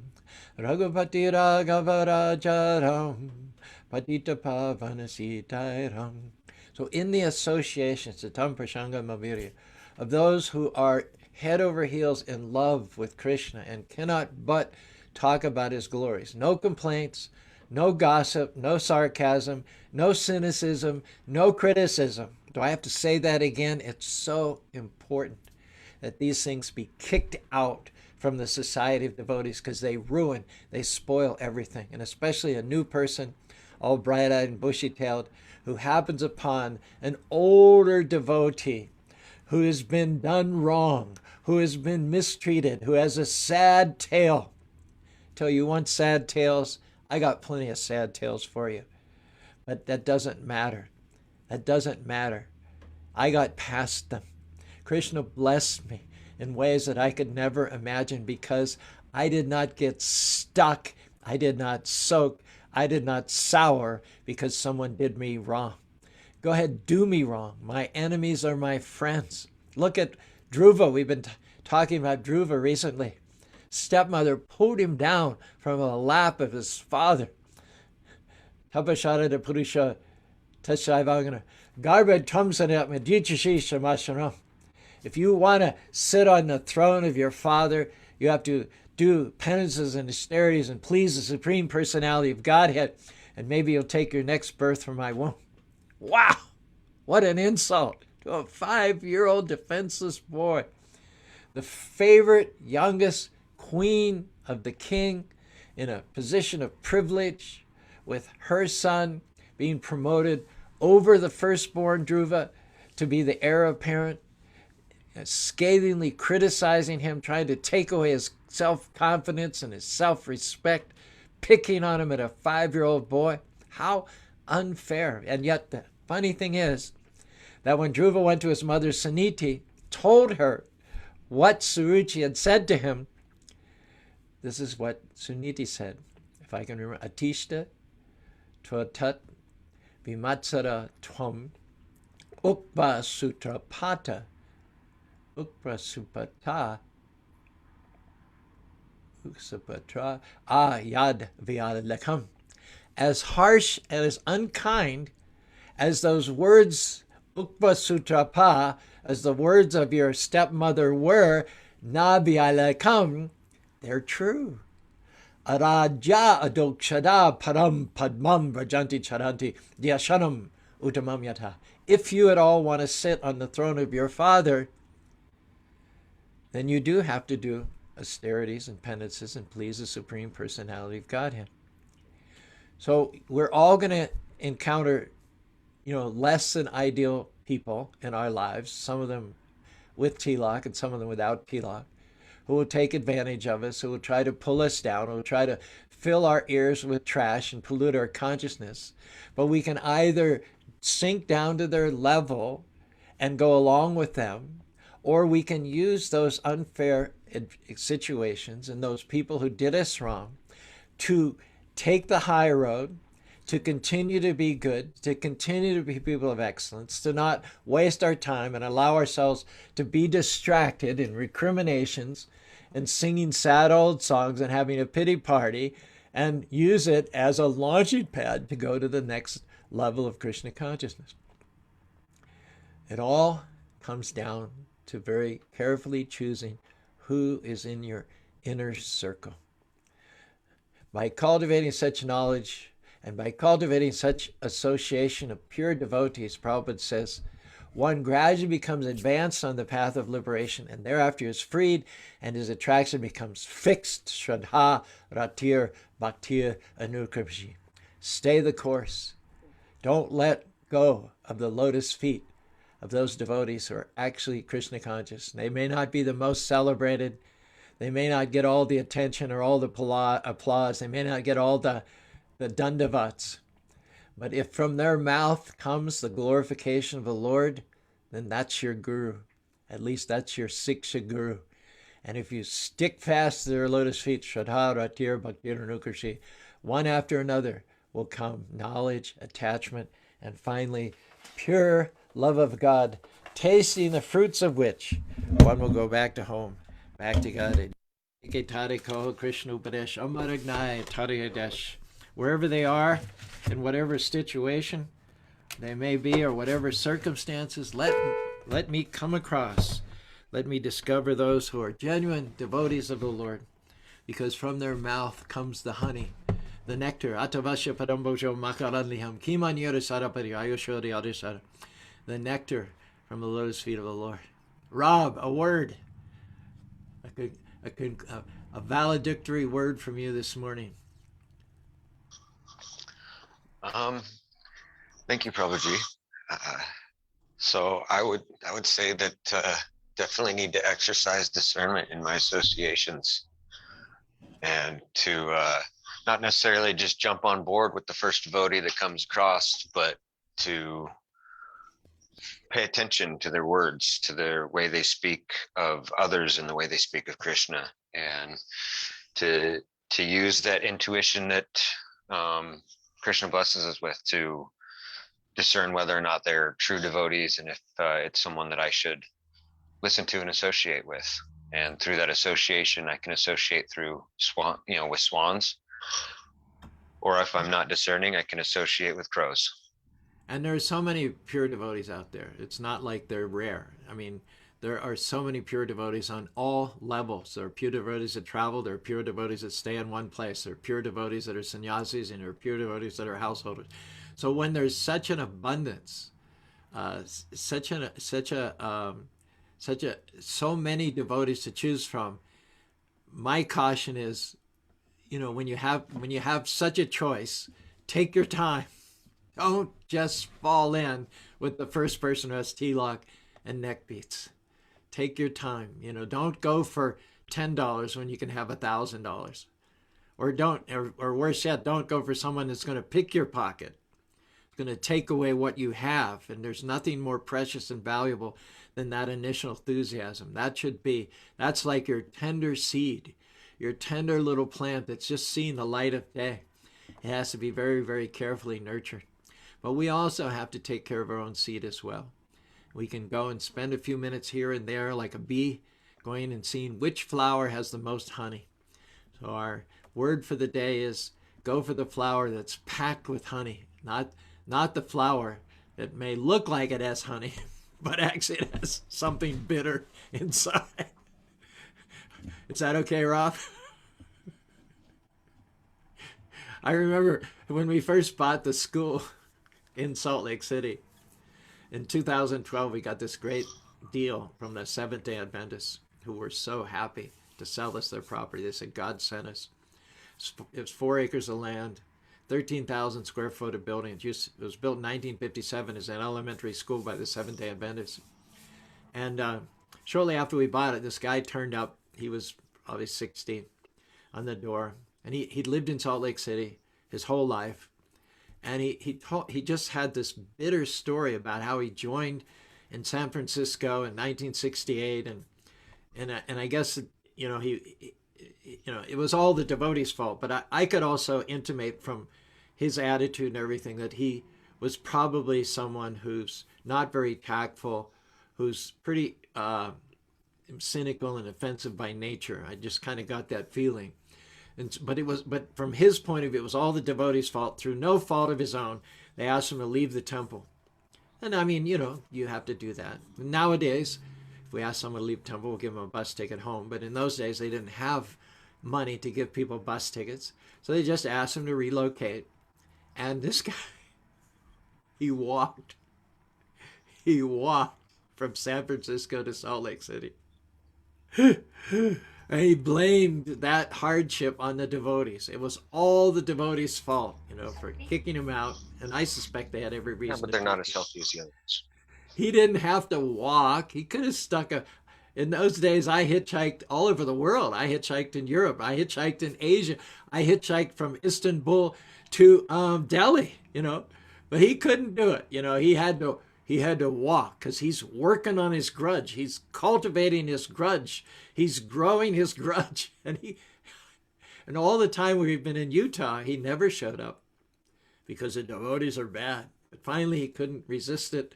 Raghupati Raghav Raja Ram, Patita Pavana Sita Ram. So in the association, Satam Prasanga Mavirya, of those who are head over heels in love with Krishna and cannot but talk about his glories. No complaints, no gossip, no sarcasm, no cynicism, no criticism. Do I have to say that again? It's so important that these things be kicked out from the society of devotees, because they ruin, they spoil everything. And especially a new person, all bright-eyed and bushy-tailed, who happens upon an older devotee who has been done wrong, who has been mistreated, who has a sad tale. Tell you want sad tales? I got plenty of sad tales for you. But that doesn't matter. That doesn't matter. I got past them. Krishna blessed me in ways that I could never imagine, because I did not get stuck. I did not soak. I did not sour because someone did me wrong. Go ahead, do me wrong. My enemies are my friends. Look at Dhruva. We've been talking about Dhruva recently. Stepmother pulled him down from the lap of his father. Tapashara Purusha Tashaivagana. Garba Tumsanat Medichishi Shamashanam. If you want to sit on the throne of your father, you have to do penances and austerities and please the Supreme Personality of Godhead, and maybe you'll take your next birth from my womb. Wow! What an insult to a 5-year-old defenseless boy. The favorite, youngest queen of the king, in a position of privilege, with her son being promoted over the firstborn Dhruva to be the heir apparent, scathingly criticizing him, trying to take away his self-confidence and his self-respect, picking on him at a 5-year-old boy. How unfair. And yet the funny thing is that when Dhruva went to his mother Suniti, told her what Suruchi had said to him, this is what Suniti said, if I can remember. Atishta tvatat vimatsara tvam ukpa sutrapata ukpa supata uksapatra yad vyalakam. As harsh and as unkind as those words, ukpa sutrapa, as the words of your stepmother were, na vyalakam, they're true. Araja adokshada param padmam vrajanti charanti dyashanam uttamam yata. If you at all want to sit on the throne of your father, then you do have to do austerities and penances and please the Supreme Personality of Godhead. So we're all going to encounter, less than ideal people in our lives, some of them with tilak and some of them without tilak, who will take advantage of us, who will try to pull us down, who will try to fill our ears with trash and pollute our consciousness. But we can either sink down to their level and go along with them, or we can use those unfair situations and those people who did us wrong to take the high road, to continue to be good, to continue to be people of excellence, to not waste our time and allow ourselves to be distracted in recriminations and singing sad old songs and having a pity party, and use it as a launching pad to go to the next level of Krishna consciousness. It all comes down to very carefully choosing who is in your inner circle. By cultivating such knowledge and by cultivating such association of pure devotees, Prabhupada says, one gradually becomes advanced on the path of liberation and thereafter is freed and his attraction becomes fixed. Shraddha, Ratir, Bhaktir, Anukripshi. Stay the course. Don't let go of the lotus feet of those devotees who are actually Krishna conscious. They may not be the most celebrated. They may not get all the attention or all the applause. They may not get all the dandavats. But if from their mouth comes the glorification of the Lord, then that's your guru. At least that's your Siksha guru. And if you stick fast to their lotus feet, Shraddha, Ratir, Bhaktir, Anukrishti, one after another will come knowledge, attachment, and finally pure love of God, tasting the fruits of which one will go back to home, back to God. Wherever they are, in whatever situation they may be, or whatever circumstances, let me come across. Let me discover those who are genuine devotees of the Lord, because from their mouth comes the honey, the nectar. The nectar from the lotus feet of the Lord. Rob, a word, a valedictory word from you this morning. Thank you, Prabhuji. So I would say that definitely need to exercise discernment in my associations, and to not necessarily just jump on board with the first devotee that comes across, but to pay attention to their words, to their way they speak of others and the way they speak of Krishna, and to use that intuition that Krishna blesses us with to discern whether or not they're true devotees, and if it's someone that I should listen to and associate with. And through that association, I can associate through with swans, or if I'm not discerning, I can associate with crows. And there are so many pure devotees out there. It's not like they're rare. I mean, there are so many pure devotees on all levels. There are pure devotees that travel. There are pure devotees that stay in one place. There are pure devotees that are sannyasis, and there are pure devotees that are householders. So when there's such an abundance, so many devotees to choose from, my caution is, when you have such a choice, take your time. Don't just fall in with the first person who has tilak and neck beads. Take your time. Don't go for $10 when you can have $1,000. Or worse yet, don't go for someone that's going to pick your pocket. It's going to take away what you have. And there's nothing more precious and valuable than that initial enthusiasm. That's like your tender seed, your tender little plant that's just seeing the light of day. It has to be very, very carefully nurtured. But we also have to take care of our own seed as well. We can go and spend a few minutes here and there like a bee, going and seeing which flower has the most honey. So our word for the day is go for the flower that's packed with honey, not the flower that may look like it has honey, but actually it has something bitter inside. Is that okay, Rob? I remember when we first bought the school in Salt Lake City. In 2012, we got this great deal from the Seventh-day Adventists, who were so happy to sell us their property. They said, God sent us. It was 4 acres of land, 13,000 square foot of building. It was built in 1957 as an elementary school by the Seventh-day Adventists. And shortly after we bought it, this guy turned up. He was probably 60 on the door. And he'd lived in Salt Lake City his whole life. And he just had this bitter story about how he joined in San Francisco in 1968. And I guess, it was all the devotees' fault. But I could also intimate from his attitude and everything that he was probably someone who's not very tactful, who's pretty cynical and offensive by nature. I just kind of got that feeling. But from his point of view, it was all the devotees' fault. Through no fault of his own, they asked him to leave the temple. And I mean, you have to do that. Nowadays, if we ask someone to leave the temple, we'll give them a bus ticket home. But in those days, they didn't have money to give people bus tickets. So they just asked him to relocate. And this guy, he walked from San Francisco to Salt Lake City. And he blamed that hardship on the devotees. It was all the devotees' fault, for kicking him out. And I suspect they had every reason. Yeah, but they're not as healthy as the others. He didn't have to walk. He could have in those days, I hitchhiked all over the world. I hitchhiked in Europe. I hitchhiked in Asia. I hitchhiked from Istanbul to Delhi, But he couldn't do it. He had to walk because he's working on his grudge. He's cultivating his grudge. He's growing his grudge. And all the time we've been in Utah, he never showed up because the devotees are bad. But finally, he couldn't resist it.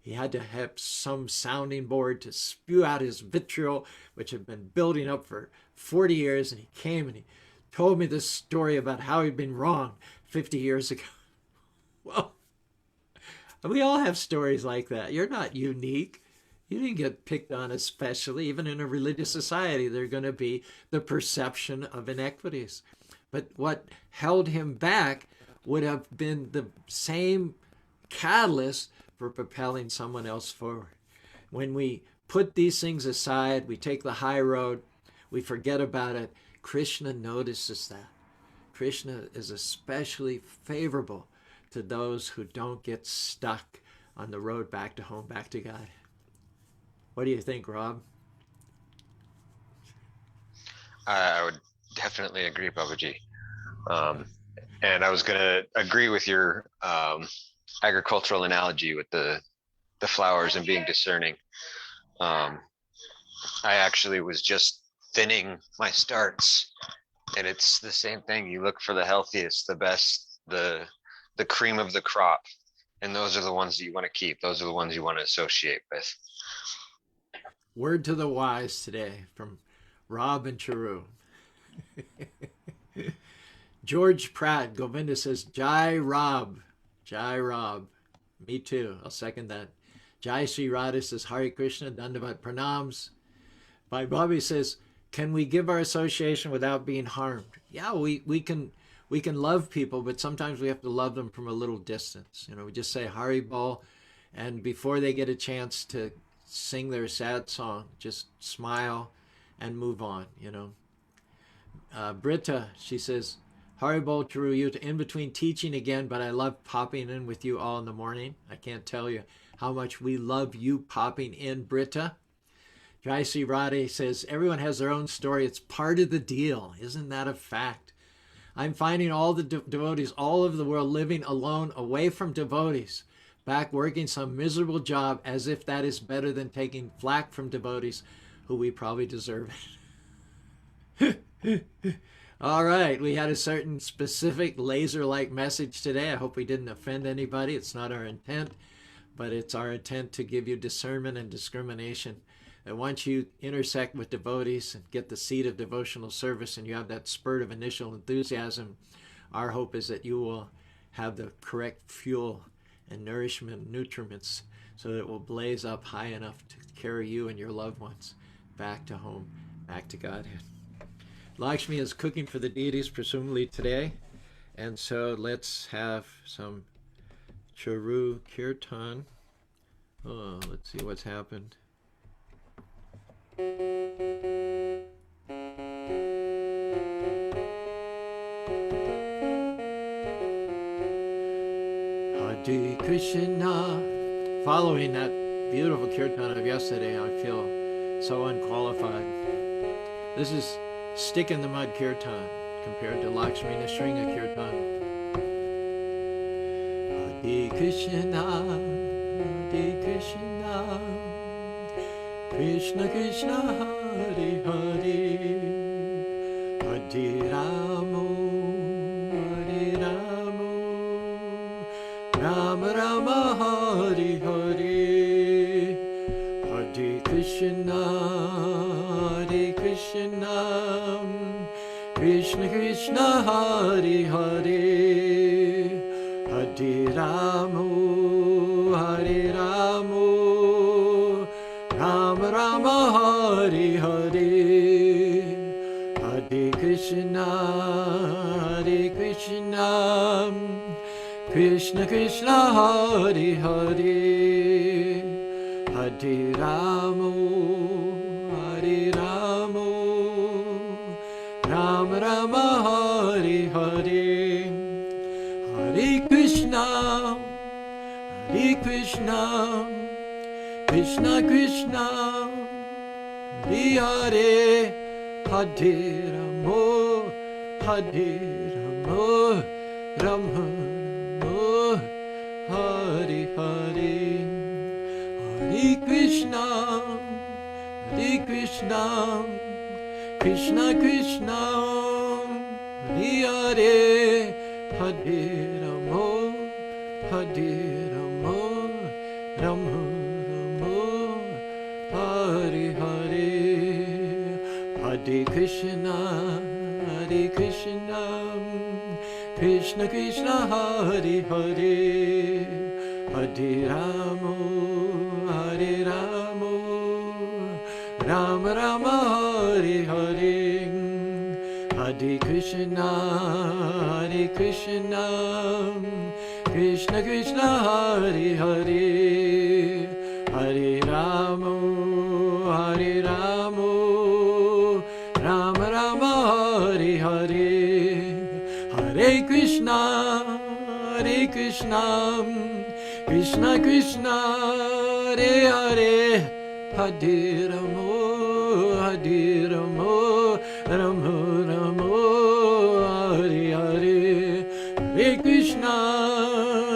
He had to have some sounding board to spew out his vitriol, which had been building up for 40 years. And he came and he told me this story about how he'd been wrong 50 years ago. Well, we all have stories like that. You're not unique. You didn't get picked on especially. Even in a religious society, there are going to be the perception of inequities. But what held him back would have been the same catalyst for propelling someone else forward. When we put these things aside, we take the high road, we forget about it, Krishna notices that. Krishna is especially favorable to those who don't get stuck on the road back to home, back to God. What do you think, Rob? I would definitely agree, Babaji. And I was going to agree with your agricultural analogy with the flowers and being discerning. I actually was just thinning my starts, and it's the same thing. You look for the healthiest, the best, the cream of the crop, and those are the ones that you want to keep. Those are the ones you want to associate with. Word to the wise today from Rob and Caru. George Pratt, Govinda says, Jai Rob. Jai Rob. Me too. I'll second that. Jai Sri Radha says, Hare Krishna, Dandavat Pranams. Bhai Bobby says, can we give our association without being harmed? Yeah, we can love people, but sometimes we have to love them from a little distance. We just say Hari Bol, and before they get a chance to sing their sad song, just smile and move on, Britta, she says, Haribol Caru, you in between teaching again, but I love popping in with you all in the morning. I can't tell you how much we love you popping in, Britta. Jaisi Radhe says, everyone has their own story. It's part of the deal. Isn't that a fact? I'm finding all the devotees all over the world living alone, away from devotees, back working some miserable job, as if that is better than taking flack from devotees who we probably deserve it. All right, we had a certain specific laser-like message today. I hope we didn't offend anybody. It's not our intent, but it's our intent to give you discernment and discrimination. And once you intersect with devotees and get the seed of devotional service and you have that spurt of initial enthusiasm, our hope is that you will have the correct fuel and nourishment, nutriments, so that it will blaze up high enough to carry you and your loved ones back to home, back to Godhead. Lakshmi is cooking for the deities, presumably today. And so let's have some Charu Kirtan. Oh, let's see what's happened. Hare Krishna. Following that beautiful kirtan of yesterday, I feel so unqualified. This is stick in the mud kirtan compared to Lakshmi Nishringa kirtan. Hare Krishna, Hare Krishna, Krishna Krishna, Hare Hare, Hare Rama, Hare Rama, Rama Rama, Hare Hare, Hare Krishna, Hare Krishna, Krishna Krishna, Hare Hare, Hare Rama, Hare Rama, Rama Rama, Hare Hare, Hare Krishna, Hare Krishna, Krishna Krishna, Hare Hare, Hare Rama, Hare Rama, Rama Rama, Hare Hare, Hare Krishna, Hare Krishna, Krishna Krishna, Hare Hare, Hare Rama, Hare Rama, Rama Rama, Hare Hare, Hare Krishna, Hare Krishna, Krishna Krishna, Hare Hare, Hare Rama, Hare Rama, Rama Rama, Hare Hare, Hare Krishna, Hare Krishna, Krishna Krishna, Hare Hare, Hare Rama, Hare Rama, Rama Rama, Hare Hare, Hare Krishna, Hare Krishna, Krishna Krishna, Hare Hare, Hare Rama, Hare Rama, Rama Rama, Hare Hare, Hare Krishna, Hare Krishna, Krishna Krishna, Hare Hare, Hare Rama, Hare Rama, Rama Rama, Hare Hare, Hare Krishna,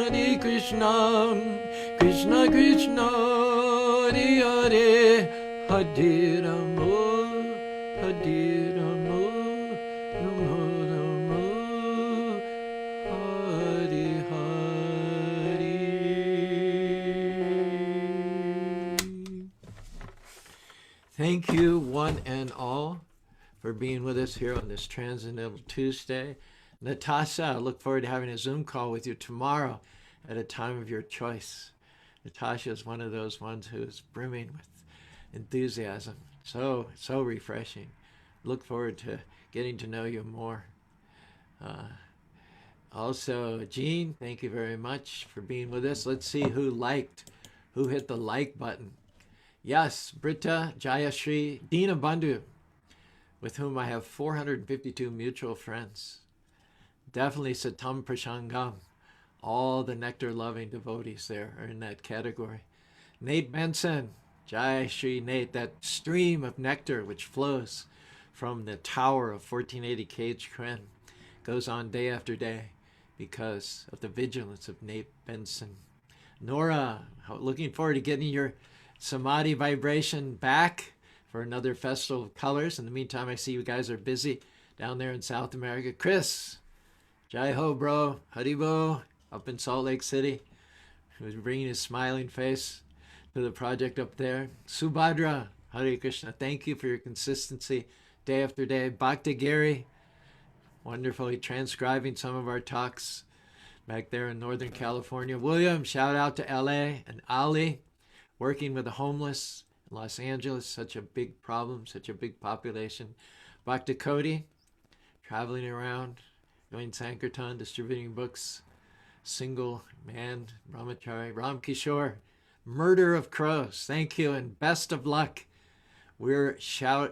Hare Krishna, Krishna Krishna, Hare Hare, Hare Rama, Hare Rama, Rama Rama, Hare Hare. Thank you, one and all, for being with us here on this Transcendental Tuesday. Natasha, I look forward to having a Zoom call with you tomorrow at a time of your choice. Natasha is one of those ones who is brimming with enthusiasm. So refreshing. Look forward to getting to know you more. Also, Jean, thank you very much for being with us. Let's see who hit the like button. Yes, Britta, Jayashri, Dina Bandhu, with whom I have 452 mutual friends. Definitely Satam Prashangam. All the nectar-loving devotees there are in that category. Nate Benson, Jai Shri Nate, that stream of nectar which flows from the tower of 1480 Cage Kren goes on day after day because of the vigilance of Nate Benson. Nora, looking forward to getting your Samadhi vibration back for another Festival of Colors. In the meantime, I see you guys are busy down there in South America. Chris, Jai Ho, bro. Haribo, up in Salt Lake City, who's bringing his smiling face to the project up there. Subhadra, Hare Krishna, thank you for your consistency day after day. Bhakti Gary, wonderfully transcribing some of our talks back there in Northern California. William, shout out to LA. And Ali, working with the homeless in Los Angeles, such a big problem, such a big population. Bhakti Cody, traveling around, doing Sankirtan, distributing books. Single man, Brahmachari. Ram Kishore, murder of crows. Thank you and best of luck. We're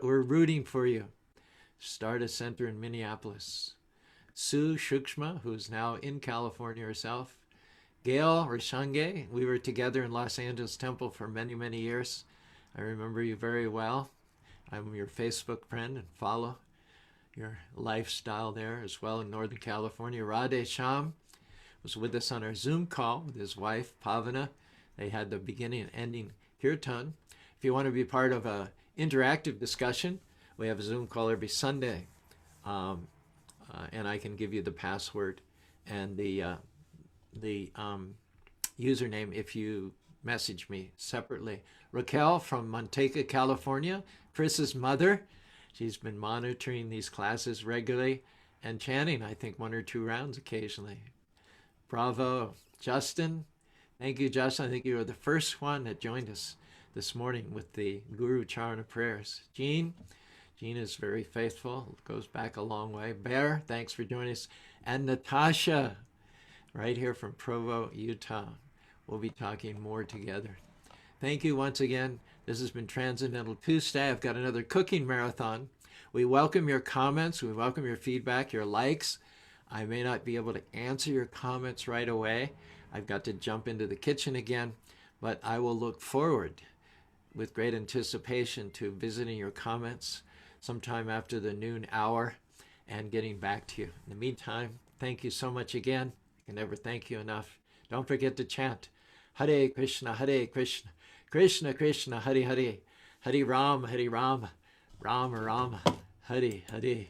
rooting for you. Start a center in Minneapolis. Sue Shukshma, who's now in California herself, Gail Rishange, we were together in Los Angeles Temple for many, many years. I remember you very well. I'm your Facebook friend and follow your lifestyle there as well in Northern California. Radhe Sham was with us on our Zoom call with his wife, Pavana. They had the beginning and ending kirtan. If you want to be part of an interactive discussion, we have a Zoom call every Sunday. And I can give you the password and the username if you message me separately. Raquel from Manteca, California, Chris's mother. She's been monitoring these classes regularly and chanting, I think, 1 or 2 rounds occasionally. Bravo. Justin. Thank you, Justin. I think you were the first one that joined us this morning with the Guru Charana prayers. Jean. Jean is very faithful. Goes back a long way. Bear, thanks for joining us. And Natasha, right here from Provo, Utah. We'll be talking more together. Thank you once again. This has been Transcendental Tuesday. I've got another cooking marathon. We welcome your comments. We welcome your feedback, your likes. I may not be able to answer your comments right away. I've got to jump into the kitchen again, but I will look forward with great anticipation to visiting your comments sometime after the noon hour and getting back to you. In the meantime, thank you so much again. I can never thank you enough. Don't forget to chant Hare Krishna, Krishna Krishna, Hare Hare, Hare Ram, Ram Ram, Hare Hare.